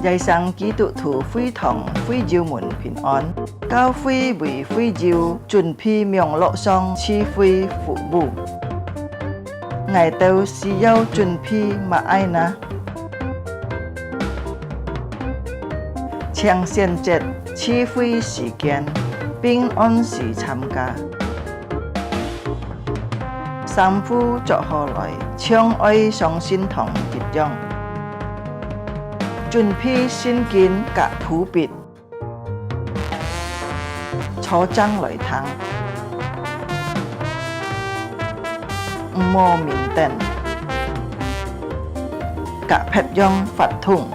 耶生基督徒非堂非召門平安，教會為非召準備名錄上賜非父母，我都是要準備乜愛呢？請先節賜非時間，並按時參加。三夫作何來，唱愛上心堂結帳。準備先見及普別，初章來聽，唔好面等，及撇樣發通，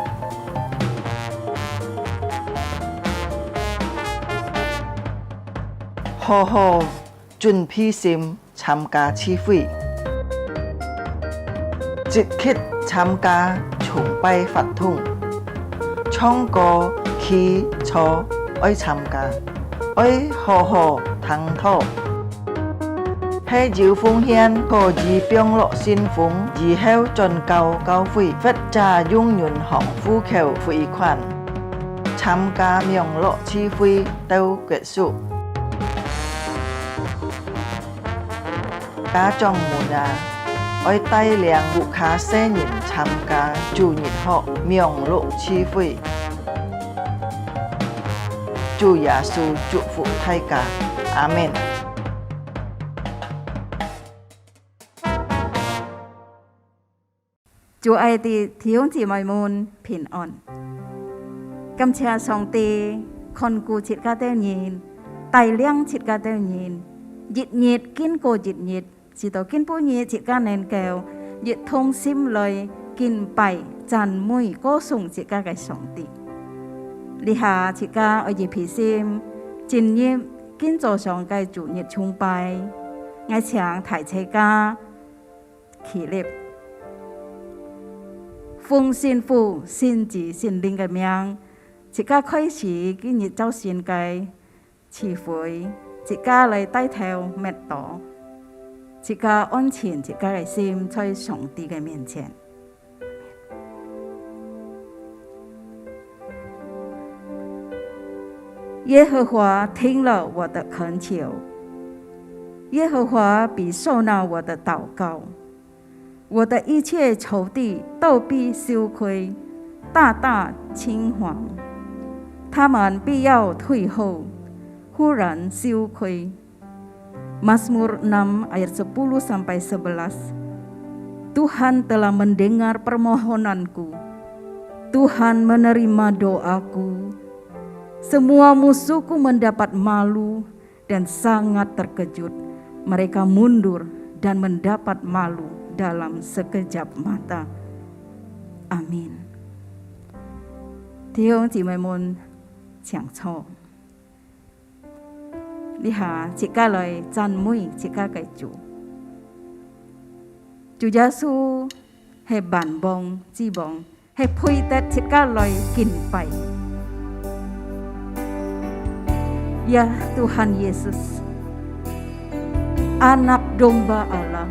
好好準備心參加賜非，積極參加崇拜發通。唱歌、祈禱愛參加，愛好好聽討。係照奉獻可以並落信奉，以後進教會，或者用銀行戶口匯款，參加名錄賜非到結束。家長們啊，愛帶領顧客新人參加主日學名錄賜非。主耶穌祝福大家，阿們。主愛的弟兄姊妹們平安。感謝上帝看顧切家的人，帶領切家的人，日日經過日日，直到經半夜切家能夠熱痛心裏敬拜讚美歌頌切家嘅上帝。呢下切家愛熱皮心，進入建造上嘅主日崇拜，我想提切家起立，奉聖父、聖子、聖靈嘅名，切家開始今日走線嘅賜非，切家嚟帶頭滅道，切家安全，切家嘅心在上帝嘅面前。耶和華聽了我的懇求，耶和華必收納我的禱告，我的一切仇敵都必羞愧，大大驚惶，他們必要退後，忽然羞愧。Mazmur 6 ayat 10-11. Tuhan telah mendengar permohonanku, Tuhan menerima doaku. Semua musuhku mendapat malu dan sangat terkejut. Mereka mundur dan mendapat malu dalam sekejap mata. Amin. 弟兄姊妹們，請坐。呢下切家來讚美切家嘅主。主耶穌係萬邦之王，係配得切家來敬拜。Ya Tuhan Yesus, Anak Domba Allah,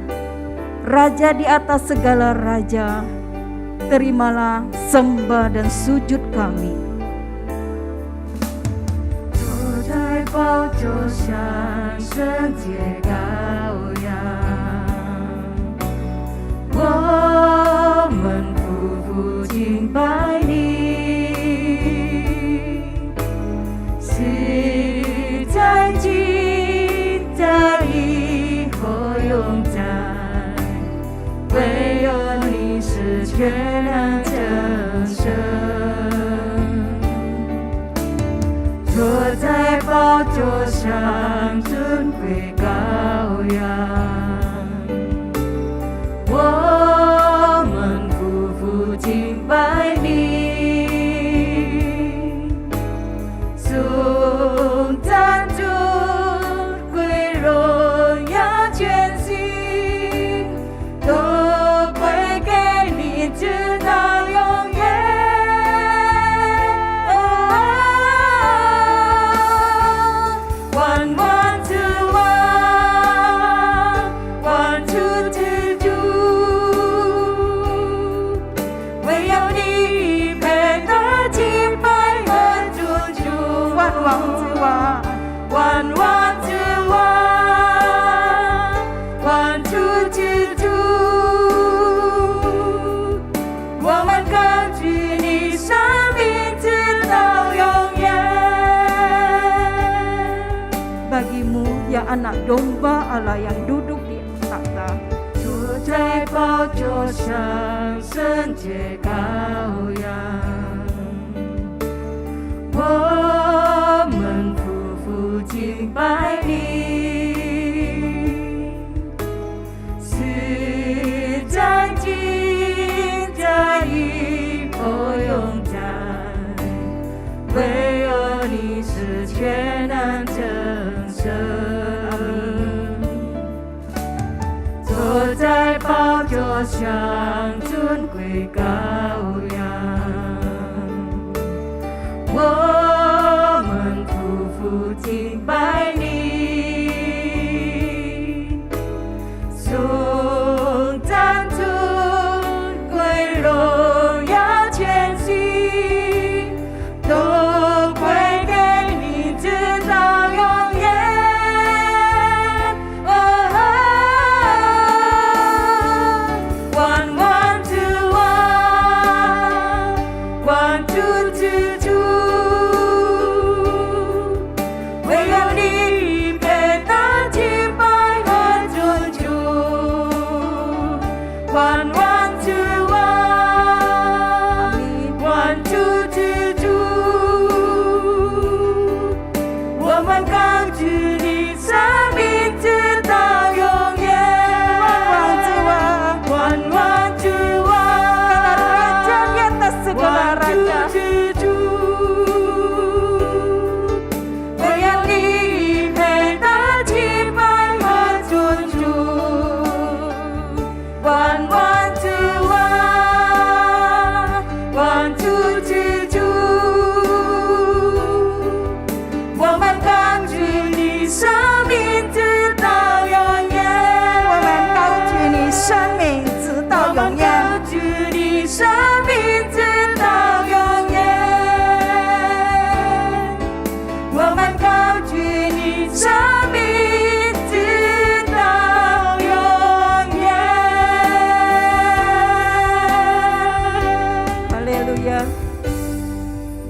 Raja di atas segala raja, terimalah sembah dan sujud kami. 坐在宝座上圣洁羔羊，我们匍匐敬拜你。在今在以后永在，唯有你是全能者神。坐在宝座上尊贵羔羊，我们匍匐敬拜你。颂赞主归荣耀全心，都归给你，直到永远。万万 anak domba Allah yang duduk di takhta. 坐在宝座上，圣洁羔羊，我们匍匐敬拜你，是战兢在一破勇战，唯有你是全能征胜。坐在宝座上，尊贵羔羊，我们匍匐敬拜你，颂赞尊贵荣耀全心，都归给你，直到永远。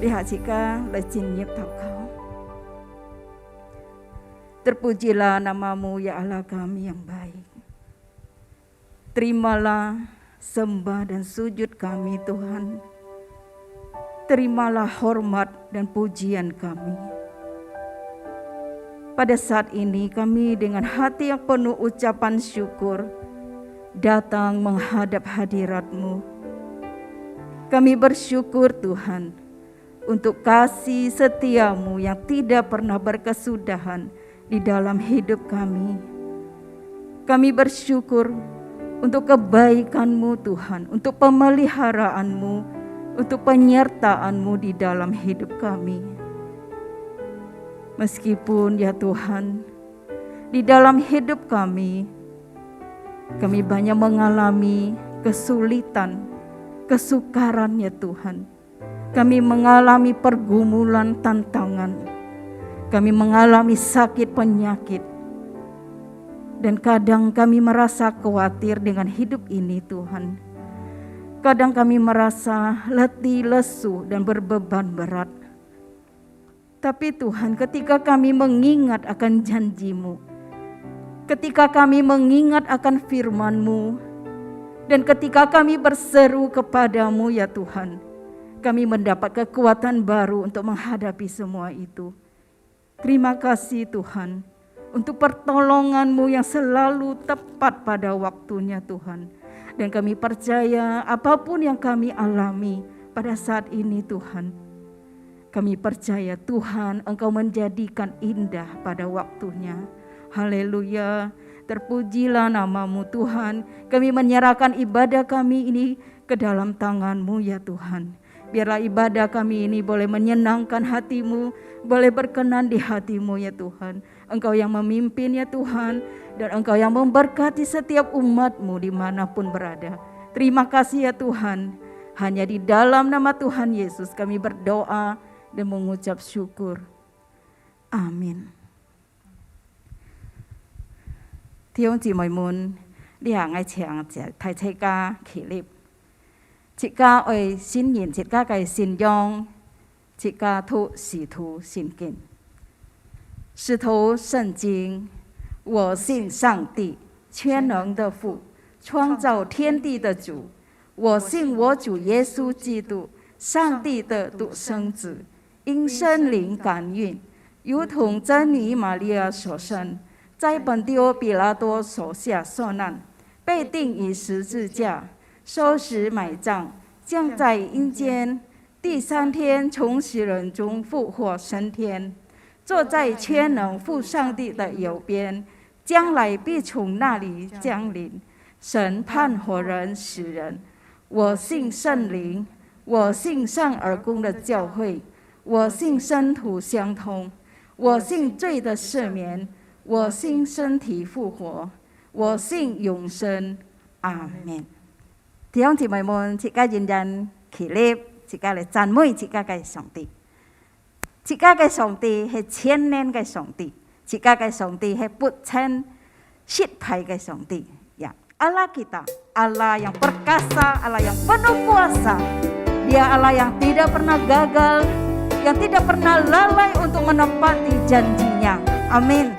Lihat jika lejinyip kau. Terpujilah namamu ya Allah kami yang baik. Terimalah sembah dan sujud kami Tuhan. Terimalah hormat dan pujian kami. Pada saat ini kami dengan hati yang penuh ucapan syukur datang menghadap hadirat-Mu. Kami bersyukur Tuhan untuk kasih setia-Mu yang tidak pernah berkesudahan di dalam hidup kami. Kami bersyukur untuk kebaikan-Mu Tuhan, untuk pemeliharaanmu, untuk penyertaan-Mu di dalam hidup kami. Meskipun ya Tuhan, di dalam hidup kami banyak mengalami kesulitan, kesukaran ya Tuhan. Kami mengalami pergumulan, tantangan. Kami mengalami sakit, penyakit. Dan kadang kami merasa khawatir dengan hidup ini Tuhan. Kadang kami merasa letih, lesu, dan berbeban berat. Tapi Tuhan, ketika kami mengingat akan janji-Mu, ketika kami mengingat akan firman-Mu, dan ketika kami berseru kepadamu ya Tuhan, kami mendapat kekuatan baru untuk menghadapi semua itu. Terima kasih Tuhan untuk pertolongan-Mu yang selalu tepat pada waktunya Tuhan. Dan kami percaya apapun yang kami alami pada saat ini Tuhan, kami percaya Tuhan Engkau menjadikan indah pada waktunya. Haleluya, terpujilah namamu Tuhan. Kami menyerahkan ibadah kami ini ke dalam tangan-Mu ya Tuhan. Biarlah ibadah kami ini boleh menyenangkan hati-Mu, boleh berkenan di hati-Mu ya Tuhan. Engkau yang memimpin ya Tuhan, dan Engkau yang memberkati setiap umat-Mu dimanapun berada. Terima kasih ya Tuhan. Hanya di dalam nama Tuhan Yesus kami berdoa dan mengucap syukur. Amin. 弟兄姊妹們，你行喺牆就睇車家企立。一家為信任，一家嘅信仰，一家托使徒信經。使徒聖經我信上帝，全能的父，创造天地的主。我信我主耶稣基督，上帝的独生子，因圣灵感孕，如同真女玛利亚所生，在本丢比拉多手下受难，被钉于十字架，受死埋葬，降在阴间，第3天从死人中复活升天，坐在全能父上帝的右边，将来必从那里降临，审判活人死人。我信圣灵，我信上而公的教会，我信圣徒相通，我信罪的赦免，我信身體復活，我信永生。阿們。弟兄姊妹們，自家認真起立，自家嚟讚美自家嘅上帝。自家嘅上帝係千年嘅上帝，自家嘅上帝係不曾失敗嘅上帝。Ya, Allah kita, Allah yang perkasa, Allah yang penuh kuasa. Dia Allah yang tidak pernah gagal, yang tidak pernah lalai untuk menepati janjinya. Amin.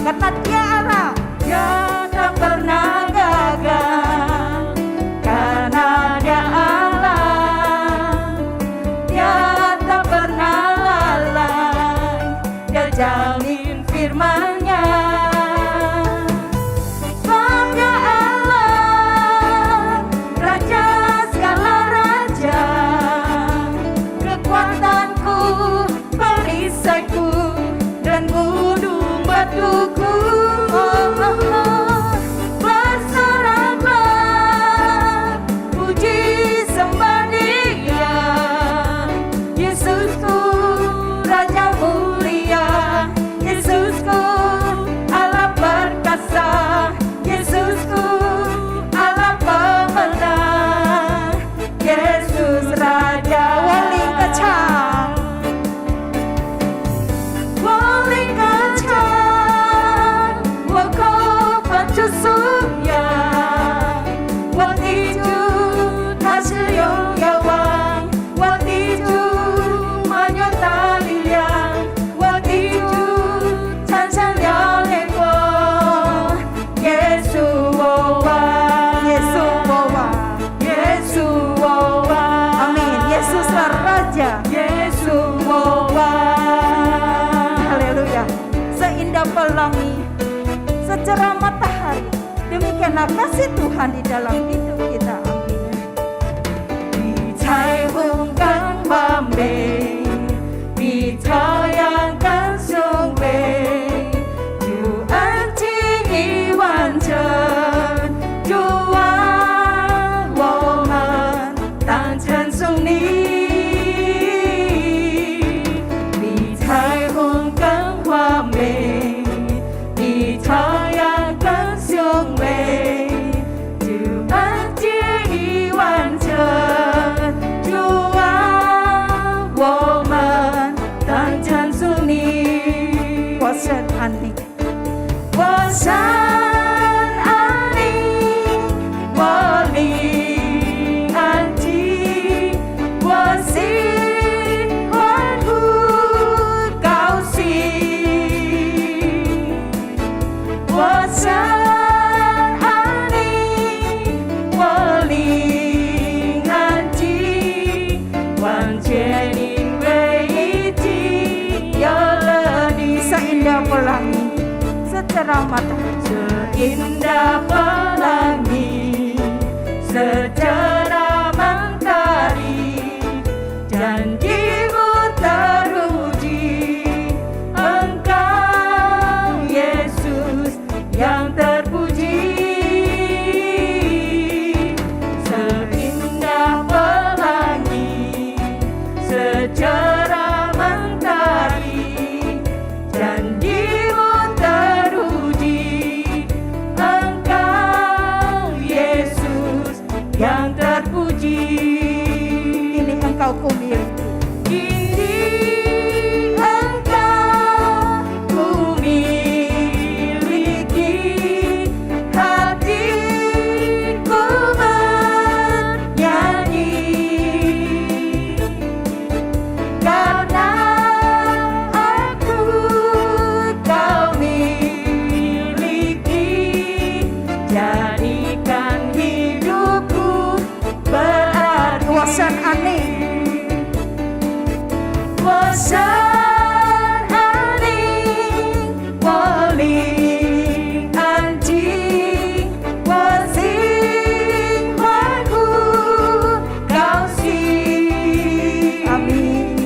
Karena dia Allah, dia tak pernah gagal. Karena dia Allah, dia tak pernah lalai. Dia jamin firman-Nya. Sebab dia Allah, Raja segala raja, kekuatanku, perisaiku, dan gunung batuku. Berserahlah, puji sembah Dia, Yesusku, Raja mulia, Yesusku, Allah perkasa, Yesusku, Allah pemenang, Yesus Raja paling kecil. Pelangi, secerah matahari, demikianlah kasih Tuhan di dalam hidup kita. Amin. 你彩虹更完美，比太阳更雄伟，救恩既已完成，主啊，我们当称颂你，比彩虹更完美。太阳更雄伟，救恩既 seindah pelangi, secerah mentari, janjimu teruji, Engkau Yesus yang terpuji. Seindah pelangi, secerah mentari, janjimu teruji, Engkau Yesus yang terpuji. Ini Engkau ku miliki. Kini Engkau ku miliki, hatiku bernyanyi, karena aku Kau miliki. Jadikan hidupku berarti. Kuasaan ani, Bosan aning, paling anjing, wasing aku Kau sih. amin.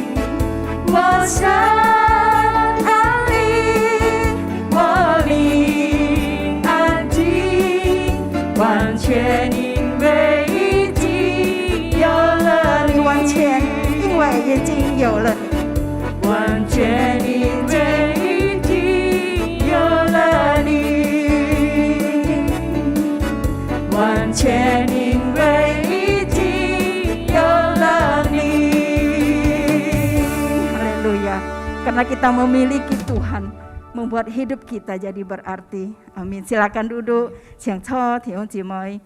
Bosan aning, paling anjing, 完全因为已经有了你，完全因为已经有了你，完全因为已经有了你，完全因为已经有了你。 haleluya. Karena kita memiliki Tuhan, membuat hidup kita jadi berarti. Amin. Silakan duduk. Siang cho thì ông chị mới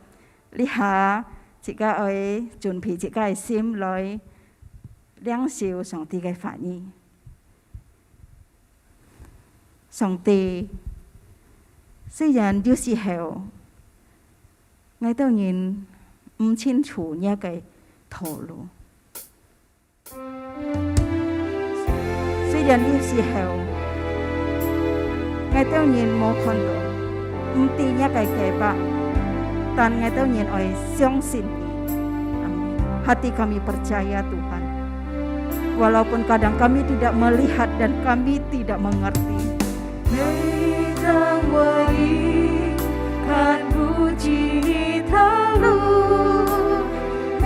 lý hạ chị ca ấy chuẩn bị chị ca ấy sim lối lãng siêu song ti cái phản nhi. Song ti雖然有時候我都認唔清楚呢個頭路，雖然有時候我都認冇看到唔知呢個計劃，但我都認愛相信你。Amin. Hati kami percaya Tuhan, walaupun kadang kami tidak melihat dan kami tidak mengerti. 每当我已看不清一条路，每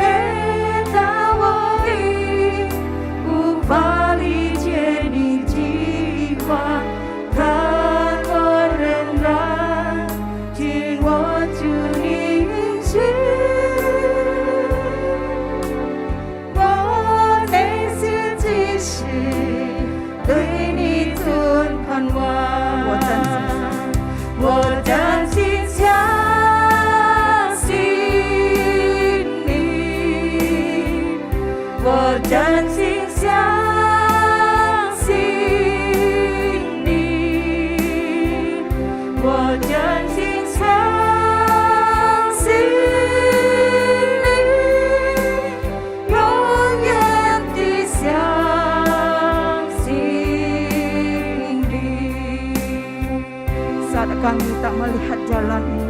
当我已无法理解你计划，但我仍然紧握住你应许，我内心其实对你存盼望。 我真心相信你，我真心相信你，我真心相信你，永远地相信你。 Saat kami tak melihat jalan-Mu,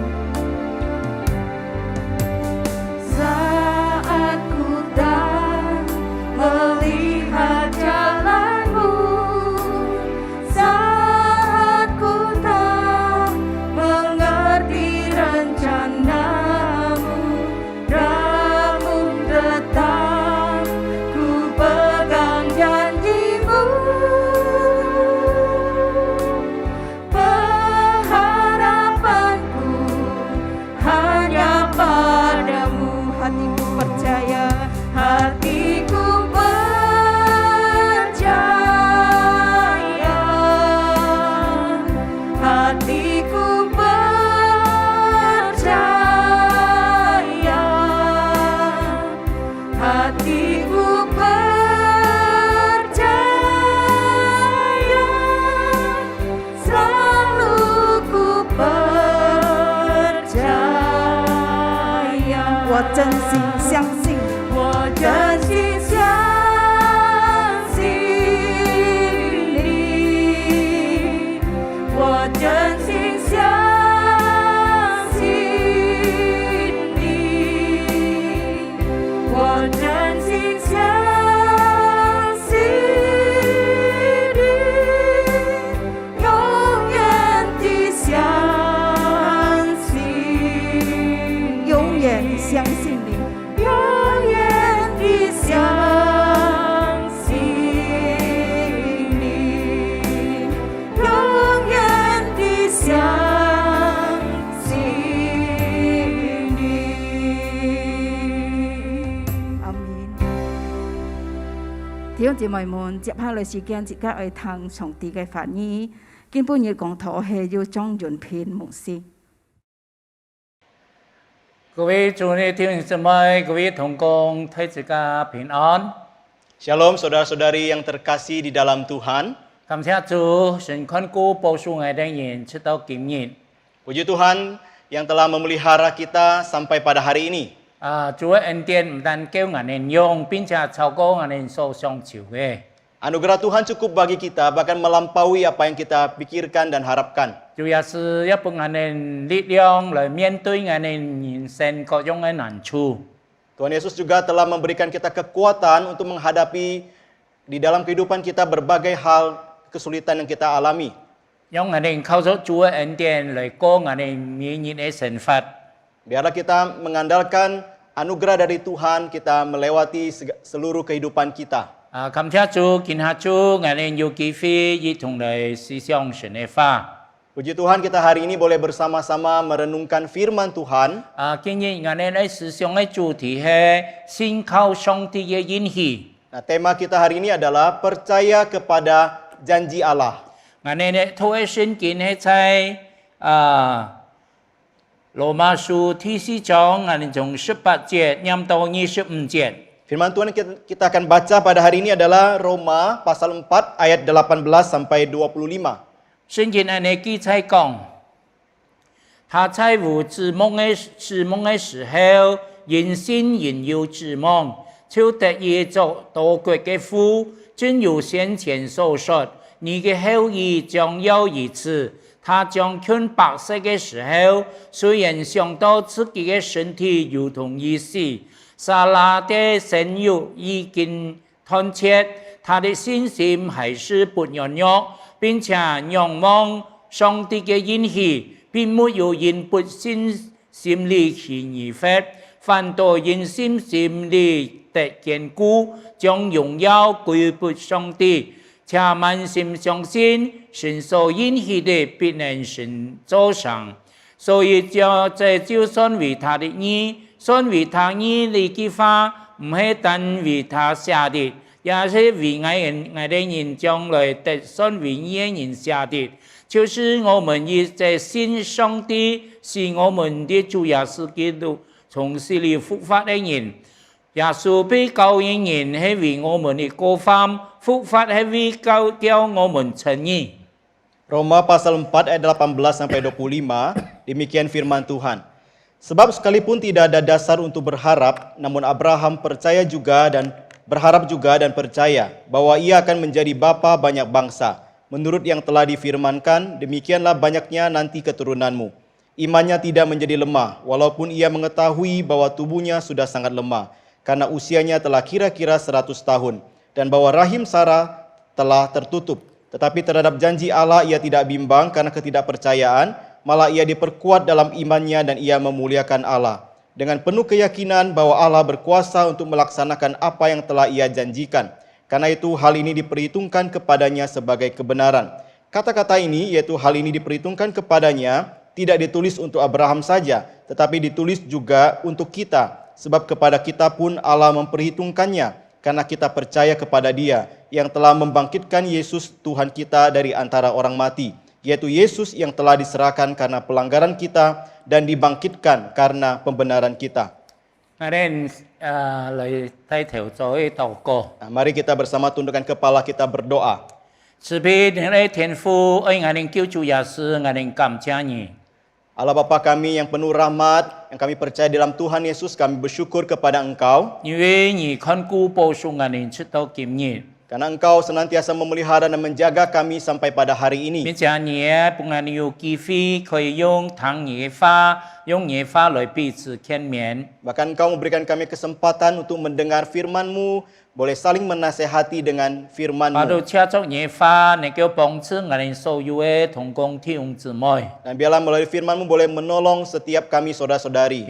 saat ku tak melihat jalan-Mu, saat ku tak mengerti rencana-Mu, namun tetap ku pegang janji-Mu. Pengharapanku hanya padamu, hatiku percaya, hatiku percaya, hatiku percaya, hatiku percaya, selalu ku percaya. 我真心相信，我真心相信你，我真心相弟兄姊妹們，接下來時間即刻去聽上帝嘅話語。今本日講道係要莊潤片牧師。各位主內弟兄姊妹，各位同工，大家平安。 Shalom saudara-saudari yang terkasih di dalam Tuhan. 感謝主，神看顧保守我哋人直到今日。 Puji Tuhan yang telah memelihara kita sampai pada hari ini. 主嘅恩典唔但叫我哋用，並且超過我哋所想求嘅。 Anugerah Tuhan cukup bagi kita, bahkan melampaui apa yang kita pikirkan dan harapkan. 主要是要俾我哋力量來面對我哋人生各種嘅難處。 Tuhan Yesus juga telah memberikan kita kekuatan untuk menghadapi di dalam kehidupan kita berbagai hal kesulitan yang kita alami. 讓我哋靠咗主嘅恩典嚟過我哋每日嘅生活。 Biarlah kita mengandalkan anugerah dari Tuhan, kita melewati seluruh kehidupan kita. 感謝主，見下主，我哋要機會一同嚟思想神嘅話。 Puji Tuhan kita hari ini boleh bersama-sama merenungkan firman Tuhan. 今日我哋嚟思想嘅主題係信靠上帝嘅應許。 Nah, tema kita hari ini adalah percaya kepada janji Allah. 我哋咧透過聖經係在羅馬書第4章，我哋從18節念到25節。 Firman Tuhan yang kita akan baca pada hari ini adalah Roma pasal 4 ayat 18 sampai 25. 聖經係記載講，他在無指望嘅時候，因信仍有指望，就得以作多國嘅父，正如先前所說，你嘅後裔將要如此。他將權白色嘅時候，雖然想到自己嘅身體如同已死，撒拉的生育已經斷絕，他的信心還是不軟弱。 並且仰望上帝嘅應許，並沒有因不信心裡起疑惑，反倒因信心裡得堅固，將榮耀歸給上帝，且滿心相信神所應許的必能成就上。所以就算為他的義，算為他義的計劃，唔係單為他寫的。 也是為我哋人將來得信為義人寫的，就是我們一直信上帝是我們的主耶穌基督從死裡復活的人。耶穌被救恩人係為我們的過犯，復活係為叫我們稱義。 Roma pasal 4 ayat 18 sampai 25, demikian firman Tuhan. Sebab sekalipun tidak ada dasar untuk berharap, namun Abraham percaya juga dan berharap juga dan percaya bahwa ia akan menjadi bapa banyak bangsa. Menurut yang telah difirmankan, demikianlah banyaknya nanti keturunanmu. Imannya tidak menjadi lemah, walaupun ia mengetahui bahwa tubuhnya sudah sangat lemah, karena usianya telah kira-kira 100 tahun, dan bahwa rahim Sarah telah tertutup. Tetapi terhadap janji Allah ia tidak bimbang karena ketidakpercayaan, malah ia diperkuat dalam imannya dan ia memuliakan Allah. Dengan penuh keyakinan bahwa Allah berkuasa untuk melaksanakan apa yang telah ia janjikan. Karena itu hal ini diperhitungkan kepadanya sebagai kebenaran. Kata-kata ini, yaitu hal ini diperhitungkan kepadanya, tidak ditulis untuk Abraham saja, tetapi ditulis juga untuk kita. Sebab kepada kita pun Allah memperhitungkannya, karena kita percaya kepada Dia, yang telah membangkitkan Yesus Tuhan kita dari antara orang mati. Yaitu Yesus yang telah diserahkan karena pelanggaran kita dan dibangkitkan karena pembenaran kita. Mari kita bersama tundukkan kepala kita berdoa. Allah Bapa kami yang penuh rahmat, yang kami percaya dalam Tuhan Yesus, kami bersyukur kepada Engkau. Karena Engkau senantiasa memelihara dan menjaga kami sampai pada hari ini. Bahkan Engkau memberikan kami kesempatan untuk mendengar firman-Mu, boleh saling menasehati dengan firman-Mu. Dan biarlah melalui firman-Mu boleh menolong setiap kami saudara-saudari.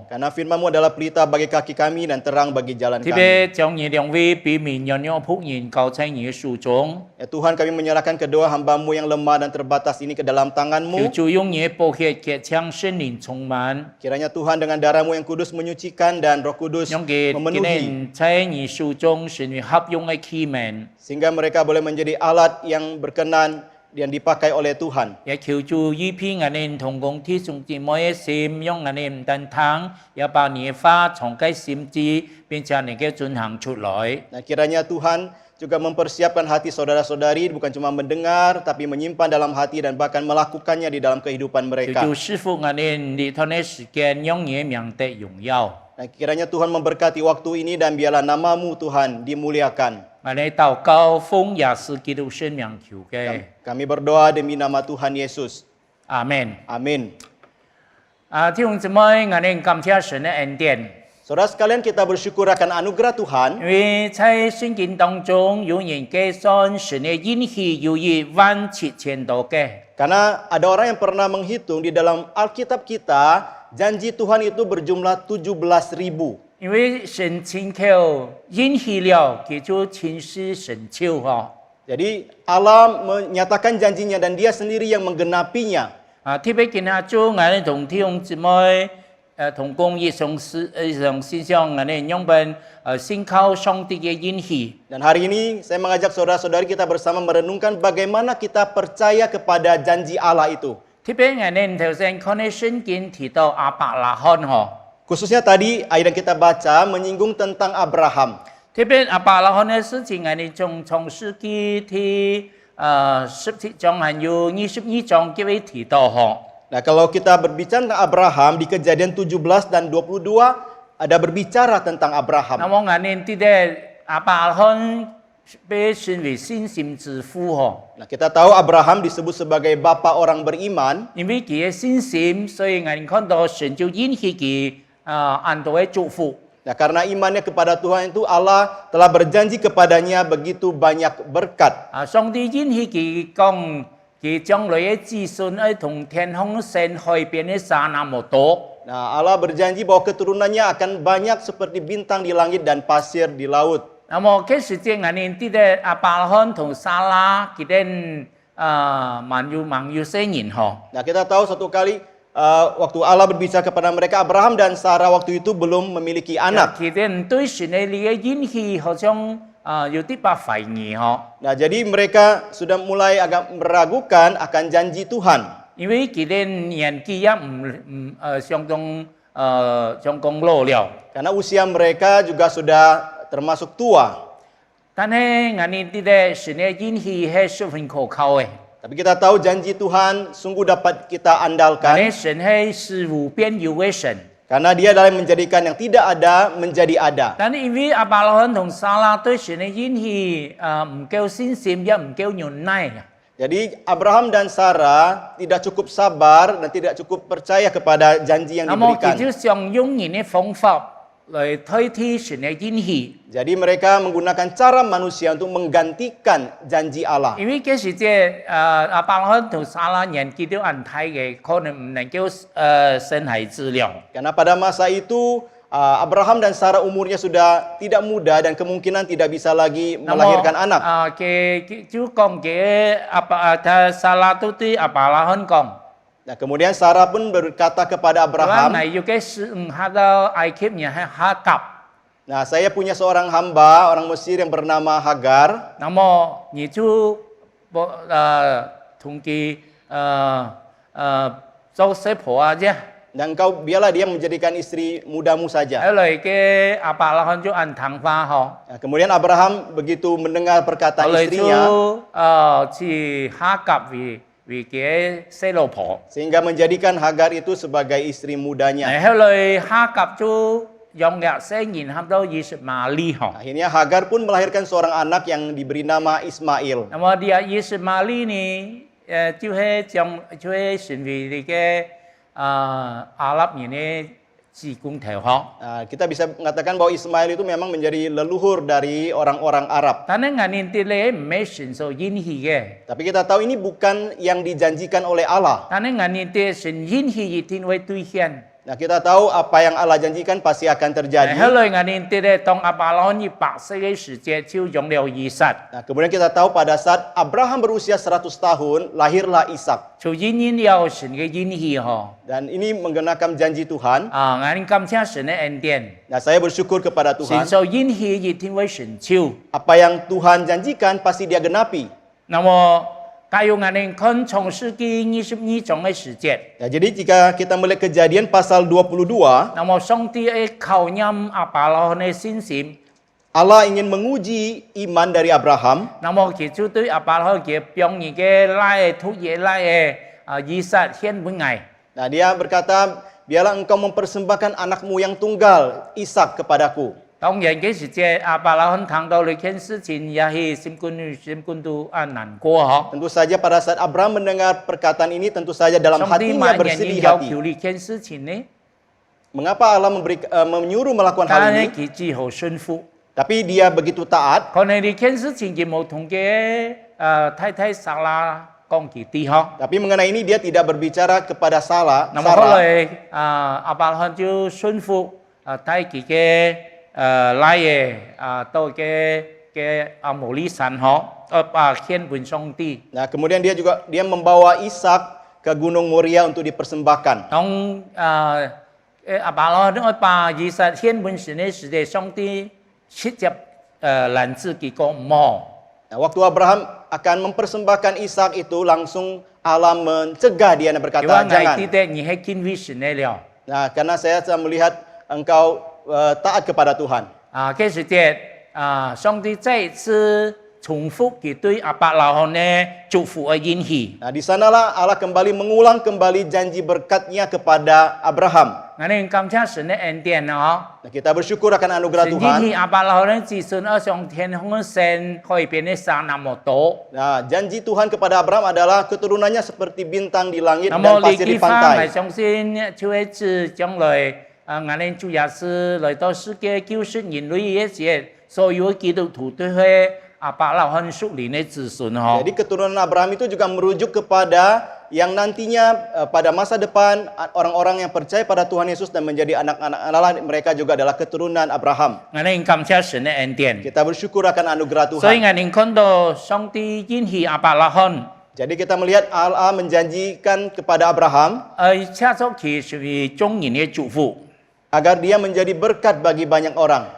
Karena firman-Mu adalah pelita bagi kaki kami dan terang bagi jalan 特 kami. 別將你兩位俾面讓讓僕人交在你嘅手中， Ya Tuhan, kami menyerahkan kedua hamba-Mu yang lemah dan terbatas ini ke dalam 求 tangan-Mu. 主用你嘅寶血潔將聖靈充滿， Kiranya Tuhan dengan darah-Mu yang kudus menyucikan dan Roh Kudus 讓佢 memenuhi 在你手中成為合用嘅器皿， sehingga mereka boleh menjadi alat yang berkenan yang dipakai oleh Tuhan. 也求主預備我哋同工弟兄姊妹嘅心，讓我哋唔單聽，也把你嘅話從佢心智，並且能夠進行出來。 Nah, kiranya Tuhan juga mempersiapkan hati saudara-saudari bukan cuma mendengar tapi menyimpan dalam hati dan bahkan melakukannya di dalam kehidupan 求 mereka. 主師傅我哋呢段嘅時間，讓你嘅名得榮耀。 Nah, kiranya Tuhan memberkati waktu ini dan biarlah nama-Mu Tuhan dimuliakan. 我哋禱告奉耶穌基督聖名求嘅， Kami berdoa demi nama Tuhan Yesus. 阿門。 Amin. 弟兄姊妹，我哋感謝神嘅恩典， Saudara sekalian, kita bersyukur akan anugerah Tuhan. 因為在聖經當中有人計算神嘅應許有17000多嘅。 Karena ada orang yang pernah menghitung di dalam Alkitab kita, janji Tuhan itu berjumlah 17.000. 因為神親口應許了，佢就親自成就嗬。 Jadi Allah menyatakan janjinya dan Dia sendiri yang menggenapinya. 特別今日做我哋同弟兄姊妹同工業上思想，我哋用本信靠上帝嘅應許。 Dan hari ini saya mengajak saudara-saudari kita bersama merenungkan bagaimana kita percaya kepada janji Allah itu. 特別我哋頭先看嘅聖經提到亞伯拉罕嗬。 Khususnya tadi ayat yang kita baca menyinggung tentang Abraham. 特別亞伯拉罕嘅事情，我哋從創世記ที่17章還有22章佢會提到嗬。 Nah, kalau kita berbicara tentang Abraham di Kejadian 17 dan 22 ada berbicara tentang 那 Abraham. 麼我哋知道亞伯拉罕被稱為信心之父嗬。 Nah, kita tahu Abraham disebut sebagai bapa orang beriman 因為佢嘅信心，所以我哋看到神就應許佢很多嘅祝福。 Nah, karena imannya kepada Tuhan itu Allah telah berjanji kepadanya begitu banyak berkat. 上帝應許佢講，佢將來嘅子孫會同天空星海邊嘅沙那麼多。 Nah, Allah berjanji bahwa keturunannya akan banyak seperti bintang di langit dan pasir di laut. 那麼嗰時節我哋知道亞伯拉罕同撒拉佢哋萬有些年嗬。 Nah, kita tahu satu kali waktu Allah berbicara kepada mereka, Abraham dan Sarah waktu itu belum memiliki anak. 佢哋對神嘅應許好像有啲不懷疑嗬， Nah, jadi mereka sudah mulai agak meragukan akan janji Tuhan. 因為佢哋年紀也唔相當老了。 Karena usia mereka juga sudah termasuk tua. 但係我哋知道神嘅應許係十分可靠嘅， Tapi kita tahu janji Tuhan sungguh dapat kita 我哋 andalkan. 神係事無變有嘅神。 Karena dia adalah menjadikan yang tidak ada menjadi ada. 但係因為亞伯拉罕同撒拉對神嘅應許唔夠信心，也唔夠忍耐。 Jadi Abraham dan Sarah tidak cukup sabar dan tidak cukup percaya kepada janji yang 那麼佢 diberikan. 就想用人嘅方法來代替神嘅應許。 Jadi mereka menggunakan cara manusia untuk menggantikan janji Allah. 因為嗰時即亞伯拉罕同撒拉年紀都很大嘅，可能唔能夠生孩子了。 Karena pada masa itu Abraham dan Sarah umurnya sudah tidak muda dan kemungkinan tidak bisa lagi melahirkan anak. 就講嘅撒拉都對亞伯拉罕講， Nah, kemudian Sarah pun berkata kepada 話 Abraham, 你要嘅事下到埃及人係哈甲， nah saya punya seorang hamba orang Mesir yang bernama Hagar. 那麼你就同佢做媳婦啊啫。 Dan engkau biarlah dia menjadikan istri mudamu saja. 後來嘅亞伯拉罕就按談話嗬。 Nah, kemudian Abraham begitu mendengar 後 perkataan 來 istrinya 就去哈甲為嘅細路婆。 sehingga menjadikan Hagar itu sebagai istri mudanya. 後來哈甲就養育生然後到以實瑪利嗬。 Akhirnya Hagar pun melahirkan seorang anak yang diberi nama Ismail. 那麼啲以實瑪利呢，就係成為你嘅阿拉伯人嘅子宮頭嗬。 Nah, kita bisa mengatakan bahwa Ismail itu memang menjadi leluhur dari orang-orang Arab. 但係我哋啲咧唔係神所應許嘅， Tapi kita tahu ini bukan yang dijanjikan oleh Allah. 但係我哋啲神應許一定會兌現。Nah, kita tahu apa yang Allah janjikan pasti akan 後 terjadi. 來我哋啲咧當亞伯拉罕以100歲嘅時節，就用了以撒， Nah, kemudian kita tahu pada saat Abraham berusia 100 tahun, lahirlah Ishak. 就應驗了神嘅應許嗬。 Dan ini menggenakan janji Tuhan. 我哋感謝神嘅恩典， Nah, saya bersyukur kepada 神 Tuhan. 所應許一定會成就。 Apa yang Tuhan janjikan pasti dia genapi. 那麼假如我哋看創世記22章嘅時節， Ya, jadi jika kita melihat kejadian pasal 22, 那麼上帝嘅考驗亞伯拉罕嘅信心， Allah ingin menguji iman dari Abraham. 那麼佢就對亞伯拉罕嘅將佢嘅來土嘢來嘅以撒獻俾佢。 Nah, dia berkata, biarlah engkau mempersembahkan anakmu yang tunggal, Ishak kepadaku. 當然嘅時節，亞伯拉罕聽到呢件事情，也係心肝都難過嗬。 Tentu saja pada saat Abraham mendengar perkataan ini, tentu saja dalam 上帝 hatinya 萬人 bersedih 要 hati. 求呢件事情呢， Mengapa Allah menyuruh melakukan 但 hal 係 ini? 佢只好順服。 Tapi dia begitu taat. 可能呢件事情佢冇同嘅太太撒拉講佢啲嗬。 Tapi mengenai ini dia tidak berbicara kepada Sarah. 那麼後來亞伯拉罕就順服帶佢嘅來嘅到嘅摩利山嗬，獻俾上帝。 Nah, kemudian dia membawa Ishak ke Gunung Moria untuk dipersembahkan. 當亞伯拉罕把以撒獻俾神嘅時候，上帝直接攔止佢講唔好。 Nah, waktu Abraham akan mempersembahkan Ishak itu langsung Allah mencegah dia dan 佢 berkata 話 jangan. 你哋你係敬畏神嘅了。 Nah, karena saya melihat engkau taat kepada Tuhan. 嘅時節上帝再一次重複佢對亞伯拉罕嘅祝福嘅應許。 Nah, di sanalah Allah kembali mengulang kembali janji berkatnya kepada Abraham. 我哋感謝神嘅恩典啊！ Nah, kita bersyukur akan anugerah 神應 Tuhan. 許亞伯拉罕嘅子孫要上天空嘅神改變嘅山那麼多。 Nah, janji Tuhan kepada Abraham adalah keturunannya seperti bintang di langit 那 dan 麼你 pasir di 嘅話，我 pantai. 相信就會指將來我哋主耶穌來到世界救贖人類嘅時，所有基督徒都係亞伯拉罕屬靈嘅子孫嗬。 Jadi keturunan Abraham itu juga merujuk kepada yang nantinya pada masa depan orang-orang yang percaya pada Tuhan Yesus dan menjadi anak-anak Allah, mereka juga adalah keturunan Abraham. 我哋感謝神嘅恩典。 Kita bersyukur akan anugerah 所以 Tuhan. 我哋看到上帝應許亞伯拉罕， Jadi kita melihat Allah menjanjikan kepada Abraham 車咗佢屬於眾人嘅祝福。 agar dia menjadi berkat bagi banyak orang.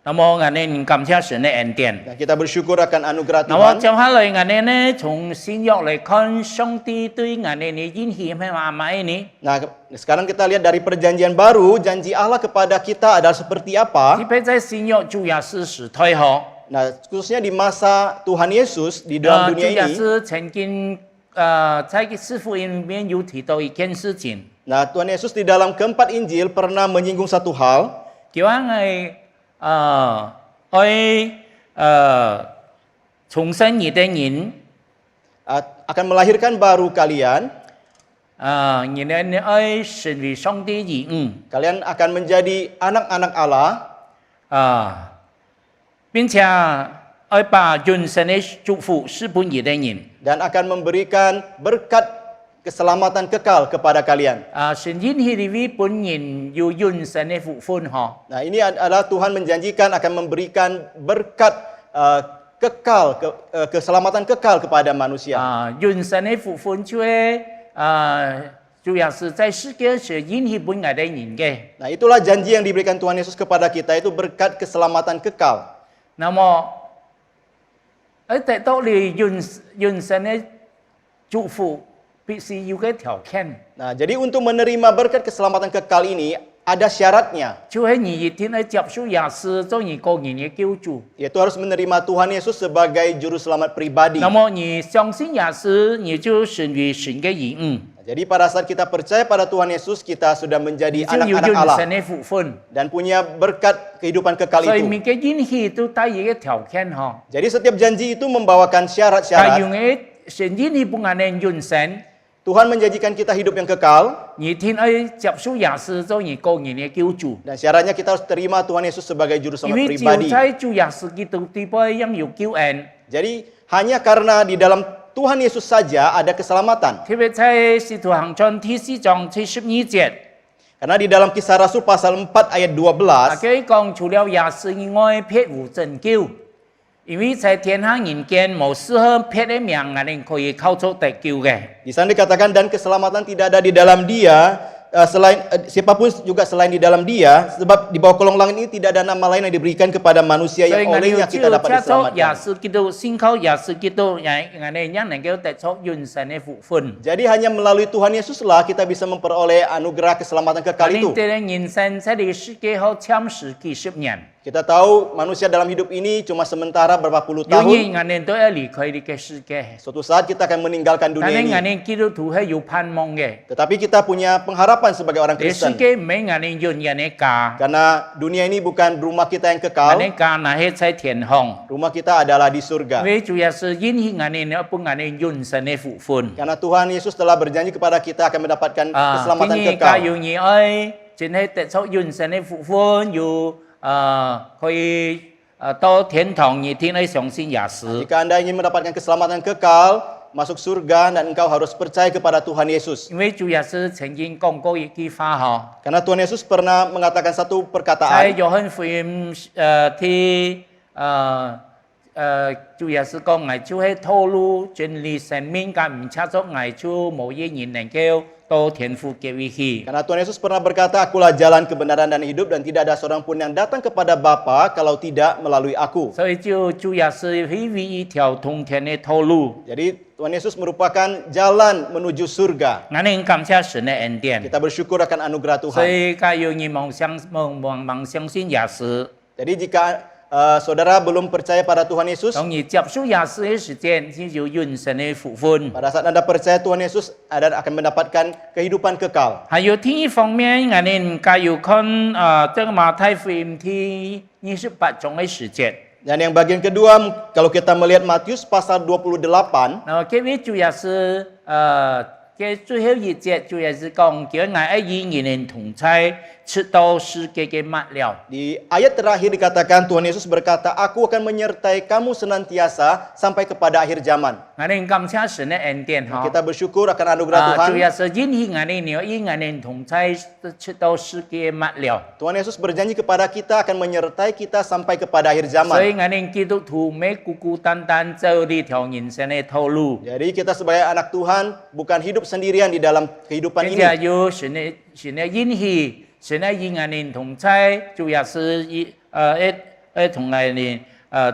那麼我哋感謝神嘅恩典。 Nah, kita bersyukur akan anugerah 那麼 Tuhan. 接下來我哋呢，從新約嚟看，上帝對我哋嘅應許係乜嘢呢？ Nah, sekarang kita lihat dari perjanjian baru, janji Allah kepada kita adalah seperti 特 apa? 別在新約主耶穌時代嗬， Nah, khususnya di masa Tuhan Yesus di dalam 主 dunia 耶 ini. 穌曾經在四福音裏面有提到一件事情， Nah, Tuhan Yesus di dalam keempat Injil pernah menyinggung satu hal. 叫我哋重生你的人， akan melahirkan baru kalian. 你哋愛成為上帝兒女。 Kalian akan menjadi anak-anak Allah. 並且愛把人生的祝福賜俾你的人。 Dan akan memberikan berkat keselamatan kekal kepada kalian. 神應許你本人有人生的福分嗬。 Nah, ini adalah Tuhan menjanjikan akan memberikan berkat kekal, keselamatan kekal kepada manusia. 人生的福分就係主要是在世界上應許俾我哋人嘅。 Nah, itulah janji yang diberikan Tuhan Yesus kepada kita, itu berkat keselamatan kekal. 那麼得到你人生的祝福，必須要嘅條件， Nah, jadi untuk menerima berkat keselamatan kekal ini ada syaratnya, 就係你一定要接受耶穌做你個人嘅救主。 yaitu harus menerima Tuhan Yesus sebagai juru selamat pribadi. 那麼你相信耶穌，你就成為神嘅兒女， Jadi pada saat kita percaya pada Tuhan Yesus, kita sudah 你 menjadi 就有 anak-anak 人 Allah 生嘅福分。 dan punya berkat kehidupan kekal 所以 itu. 每個應許都帶一個條件嗬。 Jadi setiap janji itu membawakan 但 syarat-syarat. 用嘅神應許俾我哋人生， Tuhan menjanjikan kita hidup yang kekal, 你天要接受耶穌做你個人嘅救主。 dan syaratnya kita harus terima Tuhan Yesus sebagai juru 因 selamat 為只有 pribadi. 在主耶穌基督地位應有救恩。 Jadi hanya karena di dalam Tuhan Yesus saja ada keselamatan. 特別在使徒行傳第4章第12節， Karena di dalam Kisah Rasul pasal 4 ayat 12, 佢講除了耶穌以外，別無拯救。因為在天下人間無適合別的名，我哋可以靠出得救嘅。 di sana dikatakan dan keselamatan tidak ada di dalam Dia, siapapun juga selain di dalam Dia, sebab di bawah kolong langit ini tidak ada nama lain yang diberikan kepada manusia 所以 yang 我哋 olehnya 要 kita 照 dapat 出耶 diselamatkan. 穌基督，先靠耶穌基督，我哋一能夠得出永生嘅福分。 Jadi hanya melalui Tuhan Yesuslah kita bisa memperoleh anugerah keselamatan 我 kekal 哋 itu. 對人生在呢個世界好참時幾十年， Kita tahu manusia dalam hidup ini cuma sementara berapa puluh 有 tahun. 日我哋都要離開呢個世界。 Suatu saat kita akan meninggalkan 但 dunia 係我 ini. 哋基督徒係有盼望嘅， Tetapi kita punya pengharapan sebagai orang 呢個世 Kristen. 界唔係我哋用我哋家， Karena dunia ini bukan rumah kita yang 我 kekal. 哋家那係在天堂。 Rumah kita adalah di 因 surga. 為主耶穌應許我哋要幫我哋永生嘅福分。 Karena Tuhan Yesus telah berjanji kepada kita akan mendapatkan 啊， keselamatan 今日家 kekal. 有兒愛，真係得出永生嘅福分，有可以到天堂，而天去相信耶穌。 Jika Anda ingin mendapatkan keselamatan kekal, masuk surga dan engkau harus percaya kepada Tuhan Yesus. 因為主耶穌曾經講過一句話嗬， Karena Tuhan Yesus pernah mengatakan satu 在 perkataan 約翰福音ที่主耶穌講，我就係透露真理生命，咁唔插足我就冇一人能夠到天父嘅位去。 Karena Tuhan Yesus pernah berkata, akulah jalan kebenaran dan hidup dan tidak ada seorang pun yang datang kepada Bapa kalau tidak melalui aku. 所以就主耶穌係唯一一條通天嘅道路。 Jadi Tuhan Yesus merupakan jalan menuju surga. 我哋感謝神嘅恩典， Kita bersyukur akan anugerah 所 Tuhan. 以家有人望相信耶穌， Jadi jika saudara belum percaya pada Tuhan Yesus, 當你接受耶穌嘅時間，先有永生嘅福分。 pada saat Anda percaya Tuhan Yesus, Anda akan mendapatkan kehidupan kekal. 還有第一方面，我哋家有看這個馬太福音第28章嘅時節。 Dan yang bagian kedua, kalau kita melihat Matius pasal 28, 然後這位主耶穌嘅最後一節，主耶穌講叫我愛與人同在，直到世界嘅末了。 di ayat terakhir dikatakan Tuhan Yesus berkata, aku akan menyertai kamu senantiasa sampai kepada akhir zaman. 我哋感謝神嘅恩典嗬。 Kita bersyukur akan anugerah Tuhan. 主耶穌應許我哋要與我哋同在，直到世界末了。 Tuhan Yesus berjanji kepada kita akan menyertai kita sampai kepada akhir 所以 zaman. 我哋基督徒唔係孤孤單單走呢條人生嘅道路， Jadi kita sebagai anak Tuhan bukan hidup sendirian di dalam kehidupan 並且 ini. 有神嘅應許，神嘅與我哋同在，主耶穌同我哋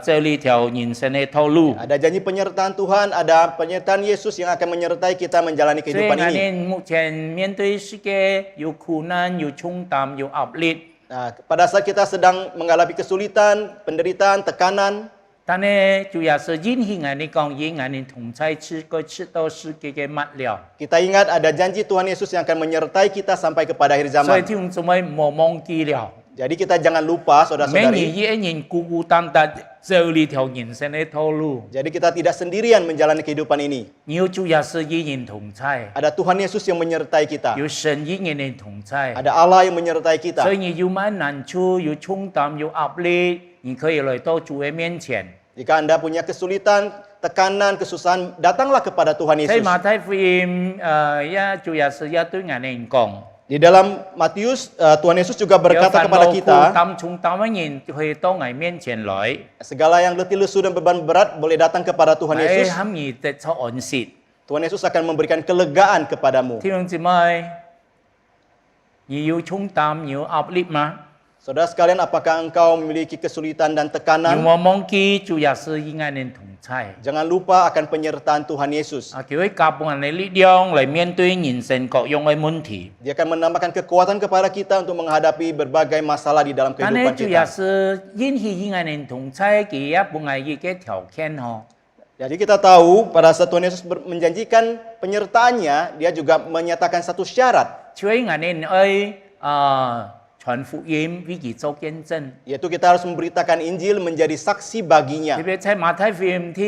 走呢條人生嘅道路。 Ada janji penyertaan Tuhan, ada penyertaan Yesus yang akan menyertai kita menjalani 所以 kehidupan 我 ini. 哋目前面對世界有苦難、有重擔、有壓力， Nah, pada saat kita sedang mengalami kesulitan, penderitaan, tekanan, 但係主耶穌應許我哋講，與我哋同在，直到世界嘅末了。 kita ingat ada janji Tuhan Yesus yang akan menyertai kita sampai kepada akhir 所以 zaman. 弟兄姊妹唔好忘記了。 Jadi kita jangan lupa 每 saudara-saudari. 年一人孤孤單單走呢條人生嘅道路， Jadi kita tidak sendirian menjalani kehidupan ini. 有主耶穌與人同在， Ada Tuhan Yesus yang menyertai kita. 有神與人同在。 Ada Allah yang menyertai 所 kita. 以你有乜難處、有重擔、有壓力，你可以來到主嘅面前。 Jika Anda punya kesulitan, tekanan, kesusahan, datanglah kepada Tuhan 喺 Yesus. 馬太福音主耶穌也對我哋講。 Di dalam Matius, Tuhan Yesus juga berkata kepada kita, 擔重擔嘅人可以到我面前來， segala yang letih lesu dan beban berat boleh datang kepada Tuhan 喺 Yesus. 堪而得出安息。 Tuhan Yesus akan memberikan kelegaan kepadamu. 弟兄姊妹，你有重擔、有壓力嗎？ Saudara sekalian, apakah engkau memiliki kesulitan dan 有 tekanan? 冇忘記主耶穌與我哋同在？ Jangan lupa akan penyertaan Tuhan Yesus. 叫佢加倍我哋力量嚟面對人生各樣嘅問題。 Dia akan menambahkan kekuatan kepada kita untuk menghadapi berbagai masalah di dalam 但 kehidupan 係主耶 kita. 穌應許與我哋同在，佢也唔係一個條件嗬。 Jadi kita tahu pada saat Tuhan Yesus menjanjikan penyertaannya, dia juga menyatakan satu syarat, 所以我哋愛傳福音為佢做見證。 yaitu kita harus memberitakan Injil menjadi saksi baginya. 特別喺馬太福音第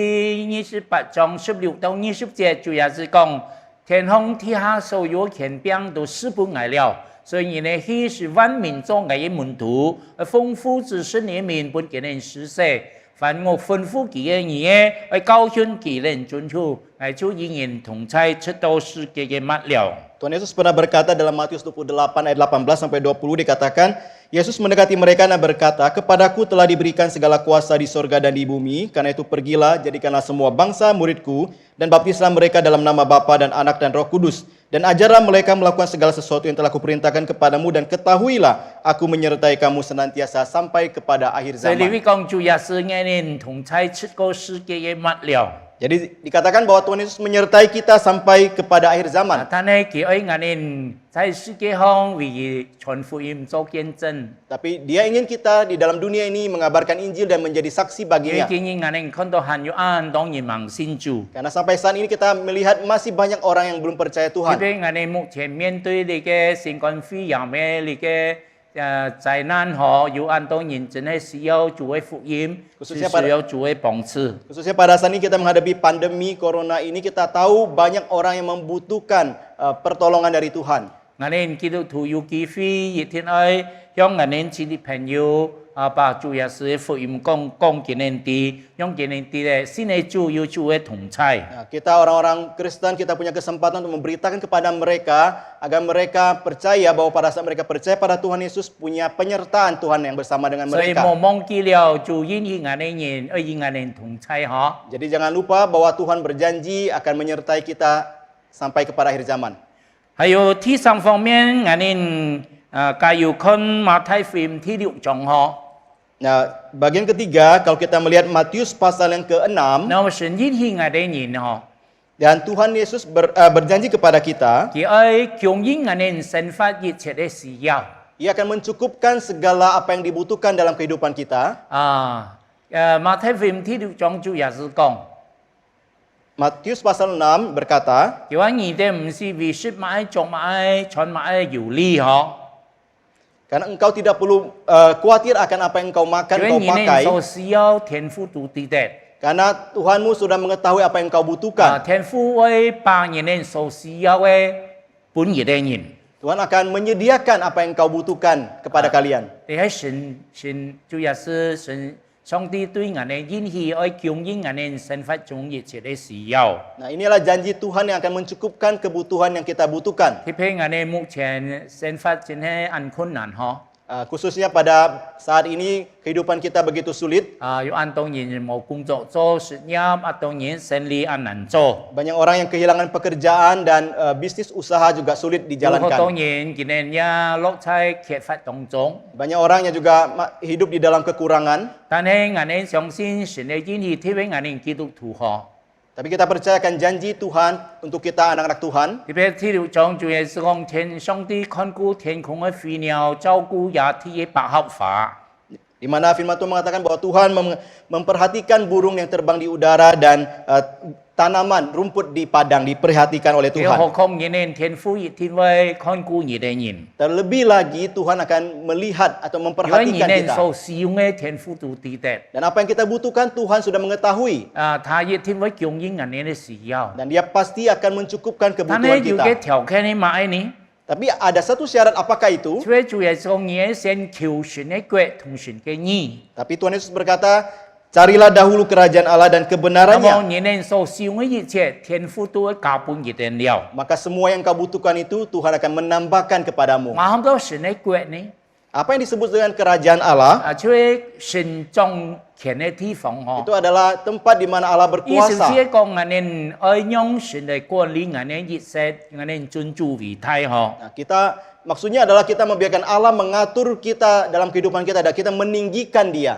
28章16到20節，主耶穌講：天空地下所有權柄都賜俾我了，所以呢，佢是萬民做我嘅門徒，豐富知識裡面本嘅人施捨。凡我吩咐佢嘅嘢，去教訓佢哋遵守，係就仍然同在直到世界嘅末了。 Tuhan Yesus pernah berkata dalam Matius 28 ayat 18 sampai 20 dikatakan, Yesus mendekati mereka dan berkata, "Kepadaku telah diberikan segala kuasa di sorga dan di bumi, karena itu pergilah, jadikanlah semua bangsa muridku, dan baptislah mereka dalam nama Bapa dan Anak dan Roh Kudus. Dan ajarlah mereka melakukan segala sesuatu yang telah kuperintahkan kepadamu, dan ketahuilah, aku menyertai kamu senantiasa sampai kepada akhir 所以你 zaman." 會講主耶穌嘅人同在直到世界嘅末了。 Jadi dikatakan bahwa Tuhan Yesus menyertai kita sampai kepada akhir zaman. 但係佢愛我哋在世界上為傳福音做見證， Tapi dia ingin kita di dalam dunia ini mengabarkan Injil dan menjadi saksi 佢 baginya. 建議我哋看到還有很多人盲信主。 Karena sampai saat ini kita melihat masih banyak orang yang belum percaya 特 Tuhan. 別我哋目前面對你嘅新冠肺炎嘅你嘅災難嗬，有很多人真係需要主嘅福音，是 Khususnya 需要主嘅幫助。 Khususnya pada saat ini kita menghadapi pandemi corona ini, kita tahu banyak orang yang membutuhkan pertolongan dari Tuhan. 我哋基督徒有機會一天愛向我哋親戚朋友把主耶穌嘅福音講給人哋，讓佢哋咧信嘅主有主嘅同在。 Nah, kita orang-orang Kristen, kita punya kesempatan untuk memberitakan kepada mereka agar mereka percaya bahwa pada saat mereka percaya pada Tuhan Yesus, punya penyertaan Tuhan yang bersama dengan 所以 mereka. 冇忘記了主應許我哋人，與我哋同在嗬。 Jadi jangan lupa bahwa Tuhan berjanji akan menyertai kita sampai kepada akhir zaman. 還有第三方面，我哋該要看馬太福音第6章嗬。 Nah, bagian ketiga, kalau kita melihat Matius pasal yang ke-6, 那麼神應許我哋人嗬， dan Tuhan Yesus berjanji kepada kita, 佢愛供應我哋生活一切嘅需要。 Ia akan mencukupkan segala apa yang dibutuhkan dalam kehidupan kita. 馬太福音第6章主耶穌講。 Matius pasal 6 berkata, 佢話你哋唔是為食買、做買、穿買有利嗬， karena engkau tidak perlu khawatir akan apa yang engkau makan, 因為 engkau 你哋 pakai, 所需要天父都知道。 karena Tuhanmu sudah mengetahui apa yang engkau butuhkan. 天父會把你哋所需要嘅本熱嘅人， Tuhan akan menyediakan apa yang engkau butuhkan kepada kalian. 你喺神主耶穌上帝對我哋應許愛供應我哋生活中一切嘅需要。 Nah, inilah janji Tuhan yang akan mencukupkan kebutuhan yang kita butuhkan. 特別我哋目前生活真係很困難嗬。 Khususnya pada saat ini kehidupan kita begitu sulit. 有很多人冇工作做，失業，很多人生意很難做。 Banyak orang yang kehilangan pekerjaan dan bisnis usaha juga sulit 有好多 dijalankan. 人今年也落在缺乏當中， Banyak orang yang juga hidup di dalam kekurangan. 但係我哋相信神嘅應許，特別我哋基督徒嗬， Tapi kita percayakan janji Tuhan untuk kita anak-anak Tuhan. 特別第6章主耶穌講天上帝看顧天空嘅飛鳥，照顧野地嘅百合花。 Di mana firman Tuhan mengatakan bahwa Tuhan memperhatikan burung yang terbang di udara dan tanaman, rumput di padang diperhatikan oleh 佢何 Tuhan. 況你哋天父一定會看顧你哋人， Terlebih lagi Tuhan akan melihat atau 因為你 memperhatikan 哋 kita. 所需要嘅天父都知道， Dan apa yang kita butuhkan Tuhan sudah mengetahui. 他一定會供應我哋嘅需要。 Dan dia pasti akan mencukupkan 但 kebutuhan 係有嘅 kita. 條件你買呢？ Tapi ada satu syarat, apakah itu? 所以主耶穌你要先求神嘅國同神嘅義。 Tapi Tuhan Yesus berkata, carilah dahulu kerajaan Allah dan 那麼 kebenarannya. 你哋所需要嘅一切，天父都會加本給你了。 Maka semua yang kau butuhkan itu Tuhan akan menambahkan kepadamu. 我諗到神嘅國呢， Apa yang disebut dengan kerajaan Allah? 就係神掌權嘅地方嗬。 Itu adalah tempat di mana Allah 意思 berkuasa. 係講我哋愛用神嚟管理我哋一切，我哋尊主為大嗬。 Nah, maksudnya adalah kita membiarkan Allah mengatur kita dalam kehidupan kita dan kita meninggikan Dia.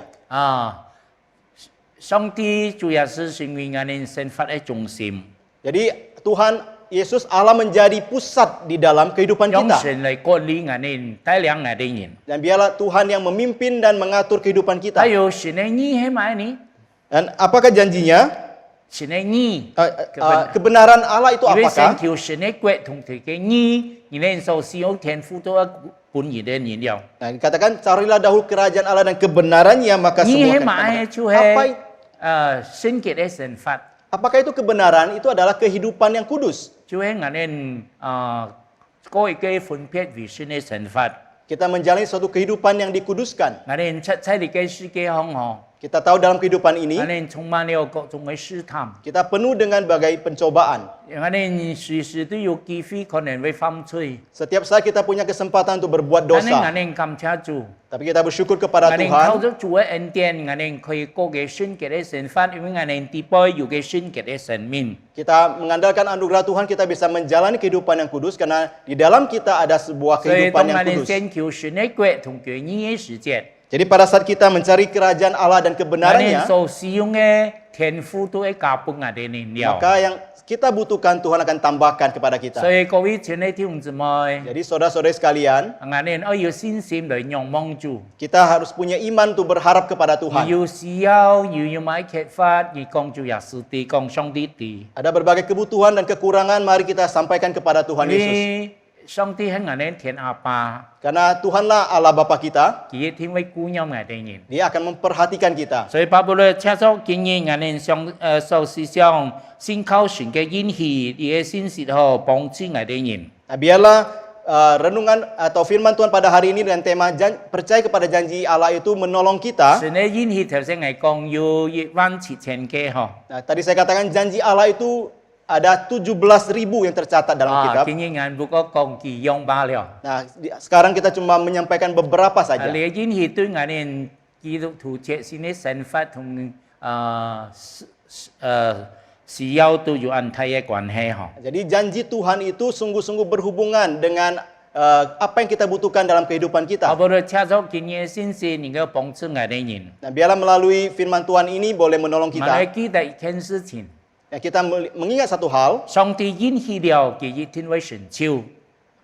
上帝主要是成為我哋生活嘅中心， Jadi Tuhan Yesus Allah menjadi pusat di dalam kehidupan 用 kita. 神嚟管理我哋，帶領我哋人。 Dan biarlah Tuhan yang memimpin dan mengatur kehidupan 還 kita. 有神嘅義係咪呢？ Dan apakah janjinya? 神嘅義。 Kebenaran Allah itu 因為先 apakah? 求神嘅國同佢嘅義，而哋所需要天賦都係本然嘅燃料。 Nah, dikatakan carilah dahulu kerajaan Allah dan kebenarannya maka 義 semua 係 akan 咪就 Apa 係聖潔嘅生活， apakah itu kebenaran? Itu adalah kehidupan yang kudus. 就係我哋個嘅分別為神嘅生活。 Kita menjalani suatu kehidupan yang dikuduskan. 我哋出世嘅世界上嗬， Kita tahu dalam kehidupan ini, 我哋充滿了各種嘅試探， kita penuh dengan berbagai pencobaan. 我哋隨時都有機會可能會犯罪。 Setiap saat kita punya kesempatan untuk berbuat 我哋 dosa. 感謝主， Tapi kita bersyukur kepada 我哋靠 Tuhan. 咗主嘅恩典，我哋可以過嘅聖潔嘅生活，因為我哋底部有嘅聖潔嘅生命。 Kita mengandalkan anugerah Tuhan, kita bisa menjalani kehidupan yang kudus karena di dalam kita ada sebuah 所以 kehidupan 當 yang 我哋 kudus. 先求神嘅國同佢義嘅時節， Jadi pada saat kita mencari kerajaan Allah dan 我哋 kebenarannya, 所使用嘅天賦都會加俾我哋了。 maka yang kita butuhkan Tuhan akan tambahkan kepada 所 kita. 以各位親愛的弟兄姊妹， Jadi saudara-saudari sekalian, 我哋要有信心嚟仰望主。 kita harus punya iman untuk berharap kepada 你 Tuhan. 有需要，你要買揭發，你講主耶穌地，講上帝地。 Ada berbagai kebutuhan dan kekurangan, mari kita sampaikan kepada Tuhan 因 Yesus. 為上帝係我哋天阿爸， Karena Tuhanlah Allah Bapa kita, 佢一定會顧念我哋人。 Dia akan memperhatikan kita. 所以巴布勒車手建議我哋受思想先靠神嘅應許，你嘅信實後幫助我哋人。 Nah, biarlah renungan atau firman Tuhan pada hari ini dengan tema percaya kepada janji Allah itu menolong kita. 神嘅應許頭先係講要17000嘅嗬。 Nah, tadi saya katakan janji Allah itu ada 17.000 yang tercatat dalam 啊， kitab. 建議我不過講佢用罷了。 Nah, sekarang kita cuma menyampaikan beberapa 啊， saja. 你嘅應許對我哋基督徒切身嘅生活同需要都有安泰嘅關係嗬。 Jadi janji Tuhan itu sungguh-sungguh berhubungan dengan apa yang kita butuhkan dalam kehidupan 巴 kita. 布勒車手建議先是能夠幫助我哋人。 Nah, biarlah melalui firman Tuhan ini boleh menolong 我哋 kita. 記得一件事情， Ya, kita mengingat satu hal, 上帝應許了，佢一定會成就。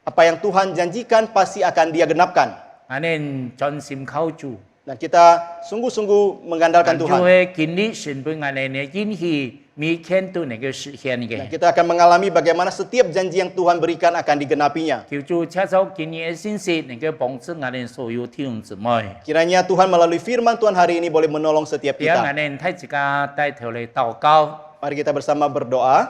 apa yang Tuhan janjikan pasti akan Dia genapkan. 我哋專心靠主， Dan kita sungguh-sungguh mengandalkan 就 Tuhan. 會經歷神俾我哋嘅應許，每天都能夠實現 Dan 嘅。 kita akan mengalami bagaimana setiap janji yang Tuhan berikan akan digenapinya. 求主車手建議嘅信息能夠幫助我哋所有弟兄姊妹。 Kiranya Tuhan melalui firman Tuhan hari ini boleh menolong setiap 讓我 kita. 哋睇自家帶頭嚟禱告。 Mari kita bersama berdoa.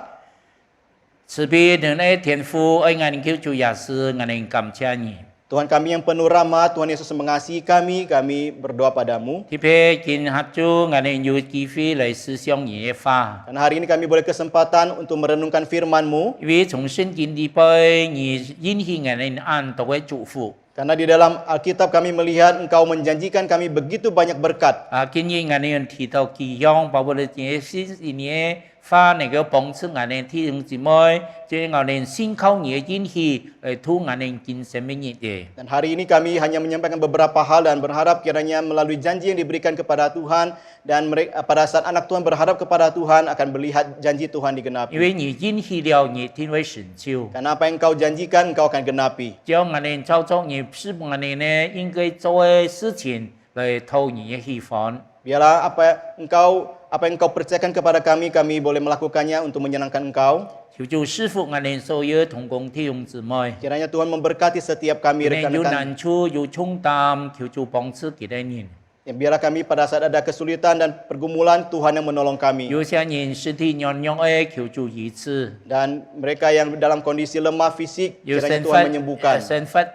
慈悲能嘅天父，愛我哋求主耶穌，我哋感謝你。 Tuhan kami yang penuh rahmat, Tuhan Yesus mengasihi kami berdoa padamu. 特別今合主，我哋有機會嚟思想你嘅話， Dan hari ini kami boleh kesempatan untuk merenungkan firman-Mu. 因為從聖經裏邊，你應許我哋按道嘅祝福。 Karena di dalam Alkitab kami melihat Engkau menjanjikan kami begitu banyak berkat. 啊，建議我哋提到寄養，包括你嘅信嘅話，能夠幫助我哋弟兄姊妹，即係我哋先靠你嘅應許嚟圖我哋見生命日嘅。 Dan hari ini kami hanya menyampaikan beberapa hal dan berharap kiranya melalui janji yang diberikan kepada Tuhan dan mereka, pada saat anak Tuhan berharap kepada Tuhan akan melihat janji Tuhan 因 digenapi. 為你應許了，你一定會成就。 Karena apa yang Engkau janjikan Engkau akan genapi. 將我哋照做你是我哋呢應該做嘅事情嚟討你嘅喜歡。 Biarlah apa yang Engkau percayakan kepada kami boleh melakukannya untuk menyenangkan Engkau. 求主師傅我哋所有同工弟兄姊妹， Kiranya Tuhan memberkati setiap kami 我哋有 rekan-rekan. 難處有重擔，求主幫助佢哋人。 Ya, biarlah kami pada saat ada kesulitan dan pergumulan Tuhan yang menolong kami. 有些人身體軟弱嘅，求主醫治。 Dan mereka yang dalam kondisi lemah fisik, 有 kiranya 生 Tuhan 發 menyembuhkan. 生發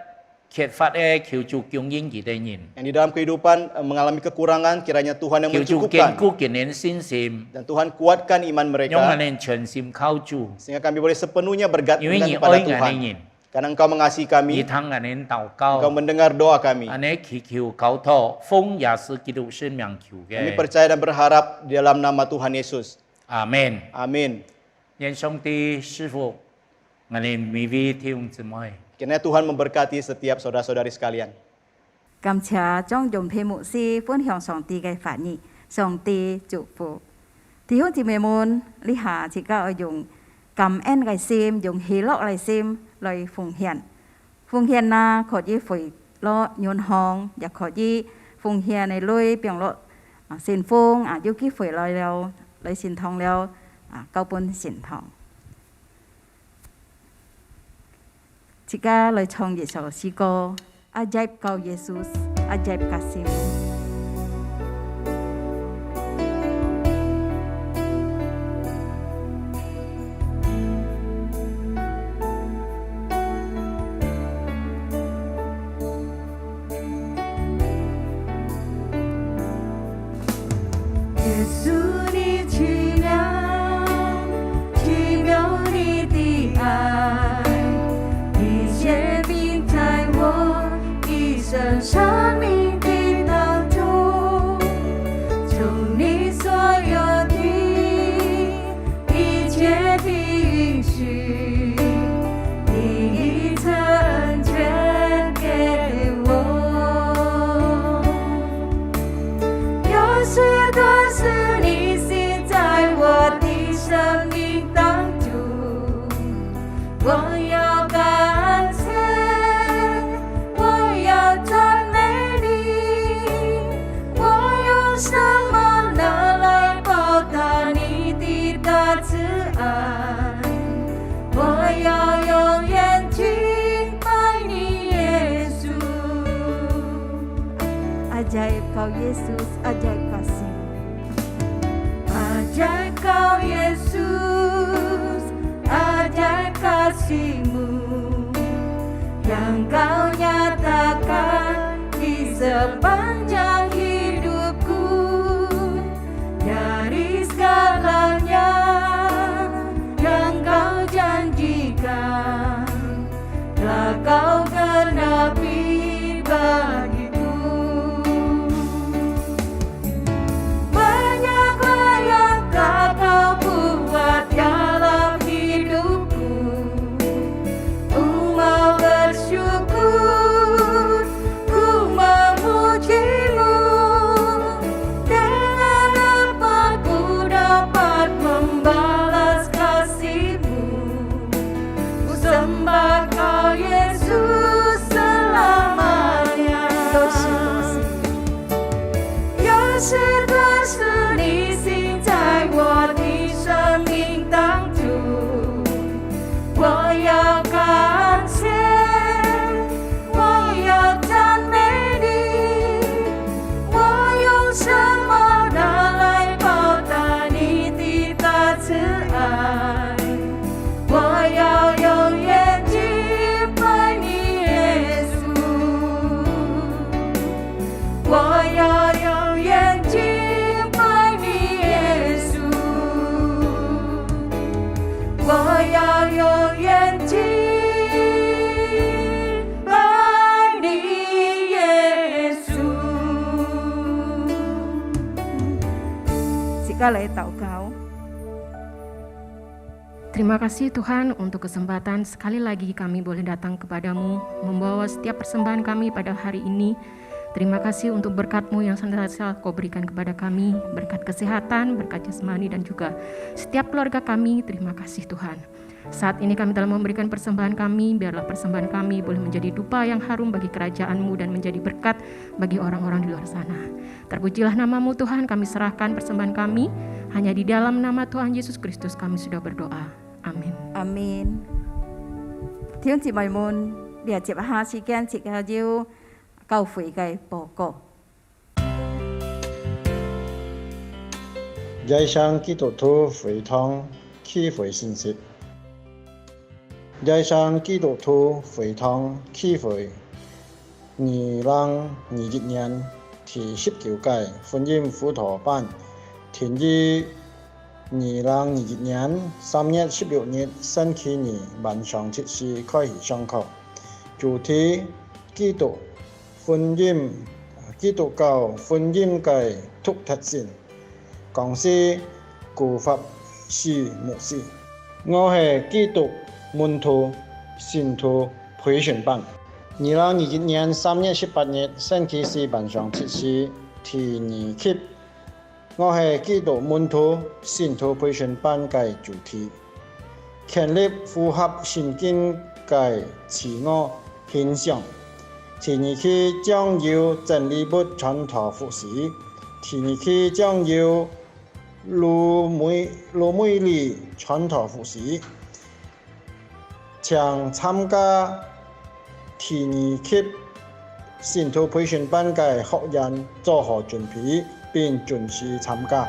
缺乏嘅，求主供應佢哋人。 Yang di dalam kehidupan mengalami kekurangan, kiranya Tuhan yang 求主堅 mencukupkan. 固佢哋信心， Dan Tuhan kuatkan iman 讓我 mereka 哋全心靠主。 sehingga kami boleh sepenuhnya 因為 bergantung 你 kepada 愛我 Tuhan. 哋人， Karena Engkau mengasihi 你 kami, 聽我哋禱 Engkau 告。 mendengar doa kami. 安尼祈求求禱，奉耶穌基督聖名求 Kami 嘅。 percaya dan berharap di dalam nama Tuhan Yesus. 阿門。 Amin. 願上帝師傅，我哋每位弟兄姊妹。 Kiranya Tuhan memberkati setiap saudara-saudari sekalian. 感謝張永平牧師分享上帝嘅法語，上帝祝福。弟兄姊妹們，呢下自家要用感恩嘅心，用喜樂嘅心嚟奉獻。奉獻啦，可以回落銀行，也可以奉獻ใน類變落善風有機會來了，嚟善堂了交本善堂。自家嚟唱一首詩歌。Ajaib kau Yesus, ajaib kasih-Mu. 耶稣你奇妙，奇妙你的爱，你显明在我一生生命的当中，从你所有的一切的允许，你已成全给我。有许多事你行在我的生命当中，我要感谢，我要赞美你，我用什么能来报答你的大慈爱？我要永远敬拜你，耶稣。 Ajaib kau Yesus, ajaib kasih. Ajaib kau Yesus, ajaib kasih-Mu yang kau nyatakan di sepanjang hidupku. Dari segalanya yang kau janjikan telah kau genapi bagiku. Banyaklah yang telah kau buat dalam hidupku. Ku mau bersyukur, ku memuji-Mu. Dengan apa ku dapat membalas kasih-Mu? Ku sembah kau Yesus selamanya. 有许多事你行在我的生命当中，我要感谢，我要赞美你，我用什么拿来报答你的大慈爱？我要永远敬拜你，耶稣。我要永远敬拜你，耶稣。我要永远敬拜你，耶稣。 Sekali taukau. Terima kasih Tuhan untuk kesempatan sekali lagi kami boleh datang kepadamu, membawa setiap persembahan kami pada hari ini. Terima kasih untuk berkat-Mu yang senantiasa Kau berikan kepada kami, berkat kesehatan, berkat jasmani dan juga setiap keluarga kami. Terima kasih Tuhan. Saat ini kami telah memberikan persembahan kami, biarlah persembahan kami boleh menjadi dupa yang harum bagi kerajaan-Mu dan menjadi berkat bagi orang-orang di luar sana. Terpujilah nama-Mu Tuhan, kami serahkan persembahan kami, hanya di dalam nama Tuhan Yesus Kristus kami sudah berdoa. Amin. Amin. 弟兄姊妹們，你接下時間接下要教會嘅報告。 在上基督徒會堂祈會信息，在上基督徒會堂祈會2021年第19屆福音輔導班，停於2021年3月16日星期二晚上7時開始上課，主題基督教福音嘅獨特性。 講師顧法師牧師，我係基督門徒信徒培訓班。2021年3月18日星期四晚上7時第2期，我係基督門徒信徒培訓班嘅主題，建立符合聖經嘅自我形象。第2期將要真理部傳道服侍，第2期將要 羅美麗傳道服侍，請參加第2期信徒培訓班嘅學員做好準備並準時參加。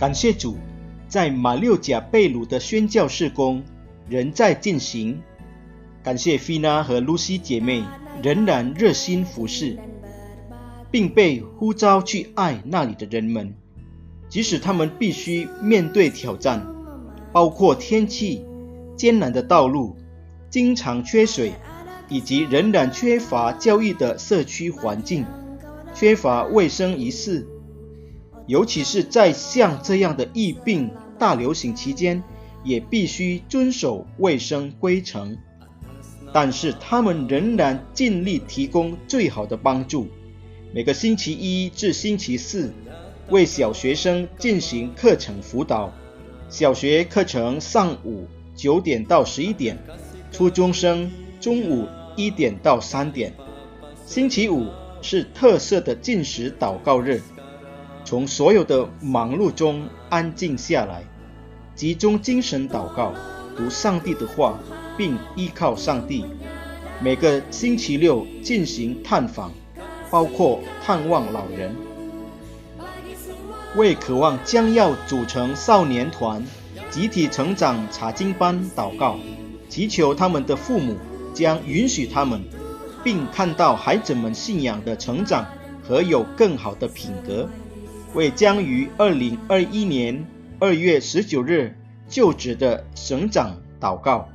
感谢主，在马六甲贝鲁的宣教事工仍在进行。感谢菲娜和露西姐妹仍然热心服侍，并被呼召去爱那里的人们，即使他们必须面对挑战，包括天气、艰难的道路、经常缺水，以及仍然缺乏教育的社区环境，缺乏卫生仪式，尤其是在像这样的疫病大流行期间，也必须遵守卫生规程。但是他们仍然尽力提供最好的帮助，每个星期一至星期四为小学生进行课程辅导。小学课程上午9点到11点，初中生中午1点到3点。星期五是特色的禁食祷告日，从所有的忙碌中安静下来，集中精神祷告，读上帝的话，并依靠上帝。每个星期六进行探访，包括探望老人。为渴望将要组成少年团、集体成长查经班祷告，祈求他们的父母将允许他们，并看到孩子们信仰的成长和有更好的品格。为将于2021年2月19日就职的省长祷告。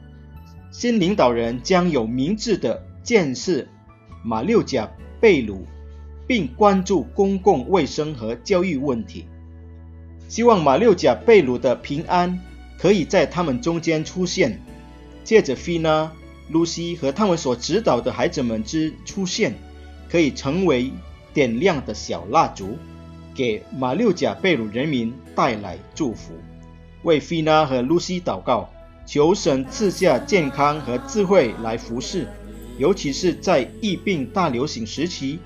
新领导人将有明智的建设马六甲贝鲁，并关注公共卫生和教育问题。希望马六甲贝鲁的平安可以在他们中间出现，借着菲娜、露西和他们所指导的孩子们之出现，可以成为点亮的小蜡烛，给马六甲贝鲁人民带来祝福。为菲娜和露西祷告，求神赐下健康和智慧来服侍，尤其是在疫病大流行时期，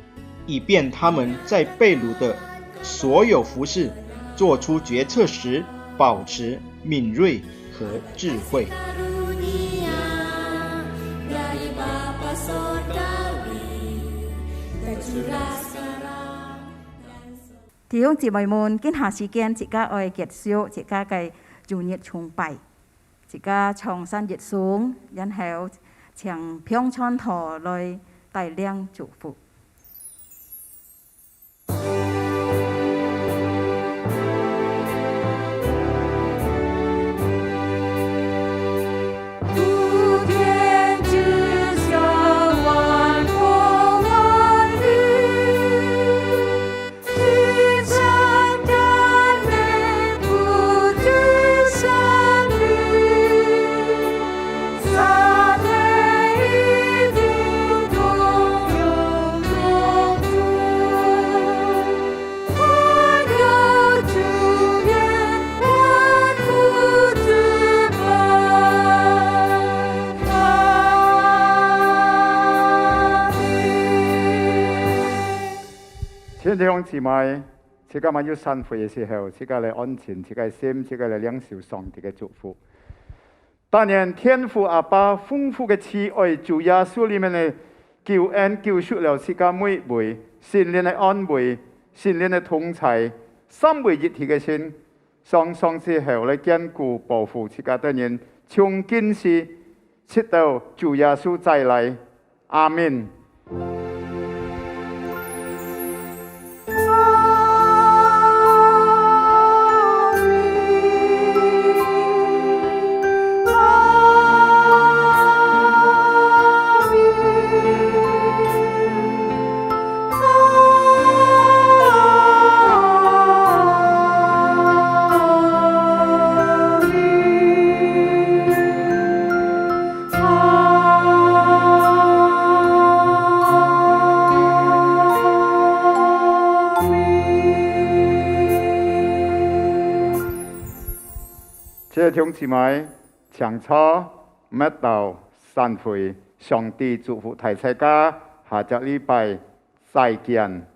以便他们在贝鲁的所有服侍做出决策时保持敏锐和智慧。弟兄姊妹們，今下時間自家愛結束，自家嘅主日崇拜，自家從山熱xuống，然後從平川河來帶領祝福。弟兄姊妹，自家晚要散會嘅時候，自家嚟安靜，自家心，自家嚟領受上帝嘅祝福。但願天父阿爸豐富嘅慈愛，主耶穌裏面嘅救恩救贖了自家每位，聖靈嘅安慰，聖靈嘅同在，三位一體嘅心，上之後嚟堅固保護自家的人，從今時直到主耶穌再來，阿們。弟兄姊妹，長初乜道散會，上帝祝福大家，下週禮拜再見。